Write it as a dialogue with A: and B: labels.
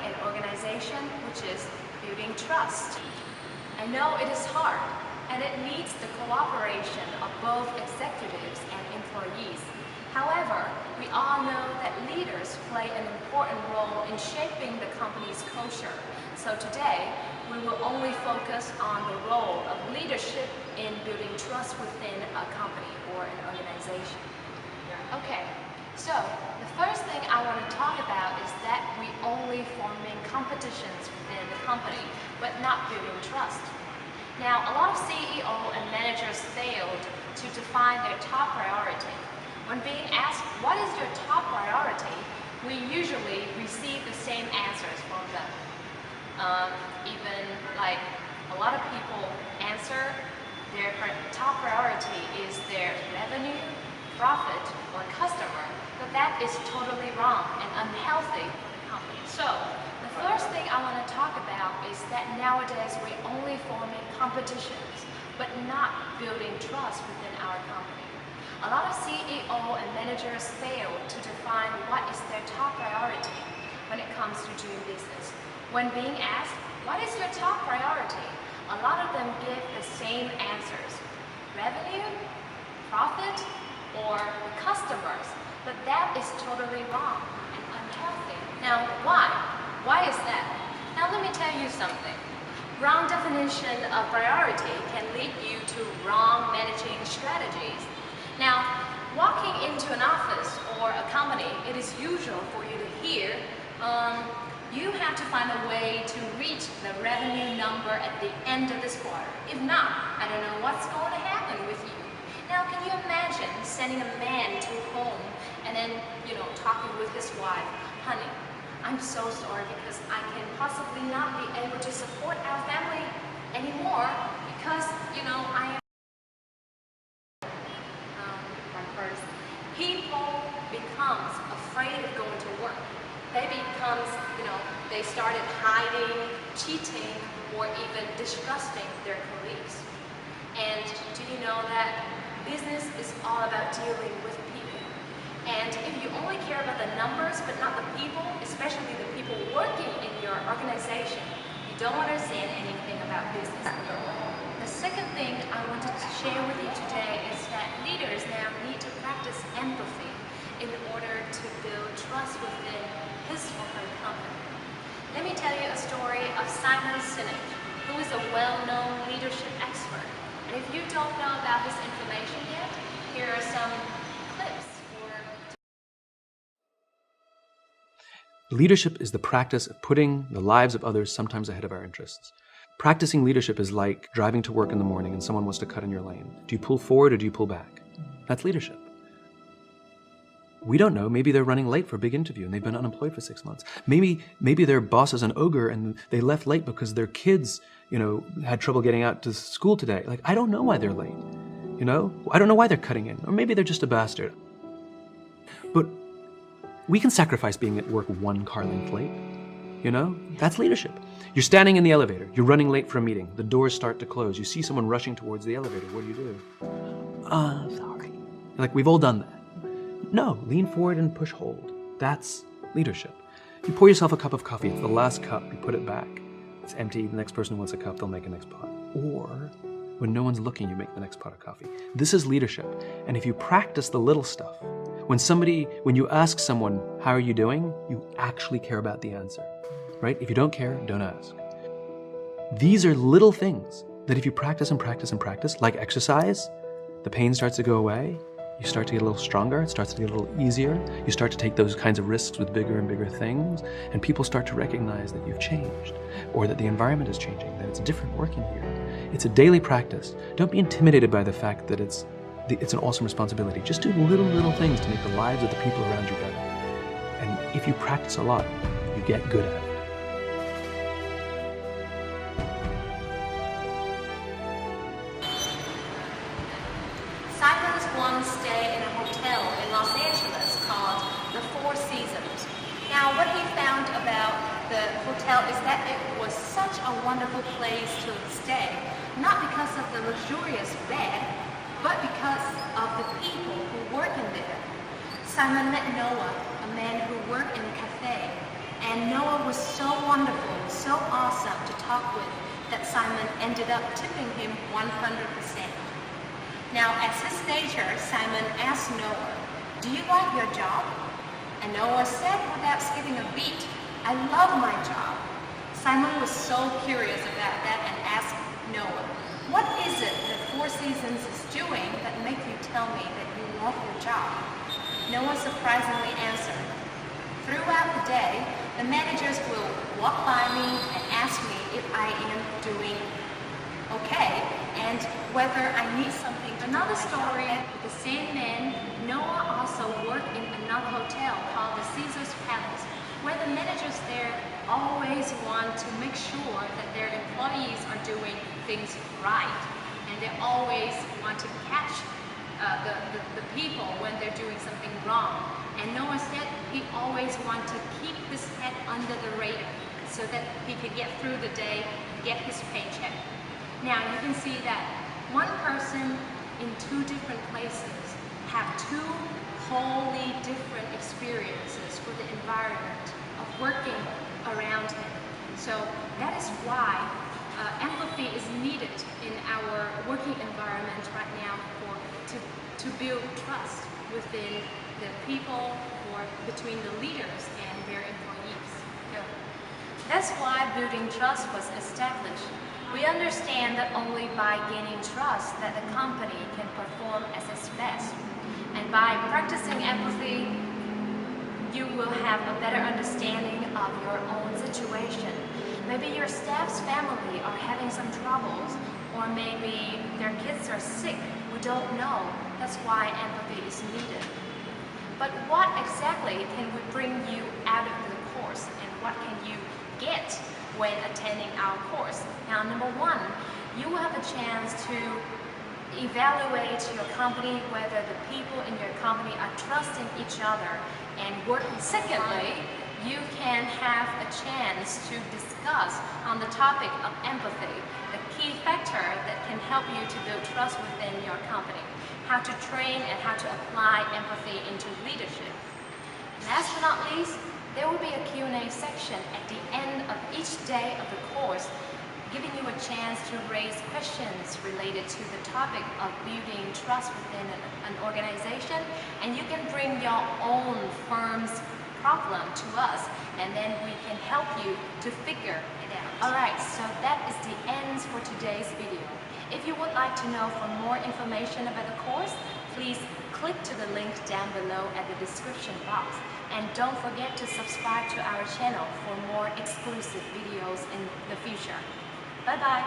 A: an organization, which is building trust. I know it is hard, and it needs the cooperation of both executives and employees. However, we all know that leaders play an important role in shaping the company's culture. So today, we will only focus on the role of leadership in building trust within a company or an organization. Okay, so the first thing I want to talk about is that we only forming competitions within the company, but not building trust. Now, a lot of CEO and managers failed to define their top priority. When being asked, what is your top priority, we usually receive the same answers from them. Even like a lot of people answer their top priority is their revenue, profit, or customer, but that is totally wrong and unhealthy for the company. So, the first thing I want to talk about is that nowadays we're only forming competitions, but not building trust within our company. A lot of CEO and managers fail to define what is their top priority when it comes to doing business. When being asked, what is your top priority? A lot of them give the same answers. Revenue, profit, or customers. But that is totally wrong and unhealthy. Now, why? Why is that? Now let me tell you something. Wrong definition of priority can lead you to wrong managing strategies. Now, walking into an office or a company, it is usual for you to hear, you have to find a way to reach the revenue number at the end of this quarter. If not, I don't know what's going to happen with you. Now, can you imagine sending a man to home and then, talking with his wife, honey, I'm so sorry because I can possibly not be able to support our family anymore because, I am people becomes afraid of going to work. They becomes, they started hiding, cheating, or even distrusting their colleagues. And do you know that business is all about dealing with people? And if you only care about the numbers but not the people, especially the people working in your organization, you don't understand anything about business at all. The second thing I wanted to share with you today is that leaders now need to practice empathy in order to build trust within his or her company. Let me tell you a story of Simon Sinek, who is a well-known leadership expert. And if you don't know about his information yet, here are some clips.
B: Leadership is the practice of putting the lives of others sometimes ahead of our interests. Practicing leadership is like driving to work in the morning and someone wants to cut in your lane. Do you pull forward or do you pull back? That's leadership. We don't know. Maybe they're running late for a big interview and they've been unemployed for 6 months. Maybe their boss is an ogre and they left late because their kids, had trouble getting out to school today. Like, I don't know why they're late. I don't know why they're cutting in. Or maybe they're just a bastard. But we can sacrifice being at work 1 car length late. That's leadership. You're standing in the elevator. You're running late for a meeting. The doors start to close. You see someone rushing towards the elevator. What do? Sorry. Like, we've all done that. No, lean forward and push hold. That's leadership. You pour yourself a cup of coffee. It's the last cup. You put it back. It's empty. The next person wants a cup. They'll make a next pot. Or when no one's looking, you make the next pot of coffee. This is leadership. And if you practice the little stuff, when you ask someone, how are you doing? You actually care about the answer, right? If you don't care, don't ask. These are little things that if you practice and practice and practice, like exercise, the pain starts to go away. You start to get a little stronger, it starts to get a little easier. You start to take those kinds of risks with bigger and bigger things, and people start to recognize that you've changed, or that the environment is changing, that it's different working here. It's a daily practice. Don't be intimidated by the fact that it's an awesome responsibility. Just do little things to make the lives of the people around you better. And if you practice a lot, you get good at it.
A: Simon's once stayed in a hotel in Los Angeles called the Four Seasons. Now, what he found about the hotel is that it was such a wonderful place to stay, not because of the luxurious bed, but because of the people who work in there. Simon met Noah, a man who worked in a cafe.
C: And Noah was so wonderful, so awesome to talk with that Simon ended up tipping him 100%. Now, as his nature, Simon asked Noah, "Do you like your job?" And Noah said without skipping a beat, "I love my job." Simon was so curious about that and asked Noah, "What is it that Four Seasons is doing that makes you tell me that you love your job?" Noah surprisingly answered, "Throughout the day, the managers will walk by me and ask me if I am doing okay and whether I need something to
A: Another
C: do my
A: story,
C: job."
A: the same man, Noah also worked in another hotel called the Caesar's Palace, where the managers there always want to make sure that their employees are doing things right, and they always want to catch the people when they're doing something wrong. And Noah said he always wanted to keep his head under the radar so that he could get through the day, get his paycheck. Now you can see that one person in two different places have two wholly different experiences with the environment of working around him. So that is why empathy is needed in our working environment right now to build trust within the people or between the leaders and their employees. Yeah. That's why building trust was established. We understand that only by gaining trust that the company can perform at its best. And by practicing empathy, you will have a better understanding of your own situation. Maybe your staff's family are having some troubles, or maybe their kids are sick. We don't know. That's why empathy is needed. But what exactly can we bring you out of the course, and what can you get when attending our course? Now, number one, you will have a chance to evaluate your company, whether the people in your company are trusting each other and working. Secondly, you can have a chance to discuss on the topic of empathy, the key factor that can help you to build trust within your company, how to train and how to apply empathy into leadership. Last but not least, there will be a Q&A section at the end of each day of the course, giving you a chance to raise questions related to the topic of building trust within an organization, and you can bring your own firm's problem to us, and then we can help you to figure it out. Alright, so that is the end for today's video. If you would like to know for more information about the course, please click to the link down below at the description box. And don't forget to subscribe to our channel for more exclusive videos in the future. Bye bye!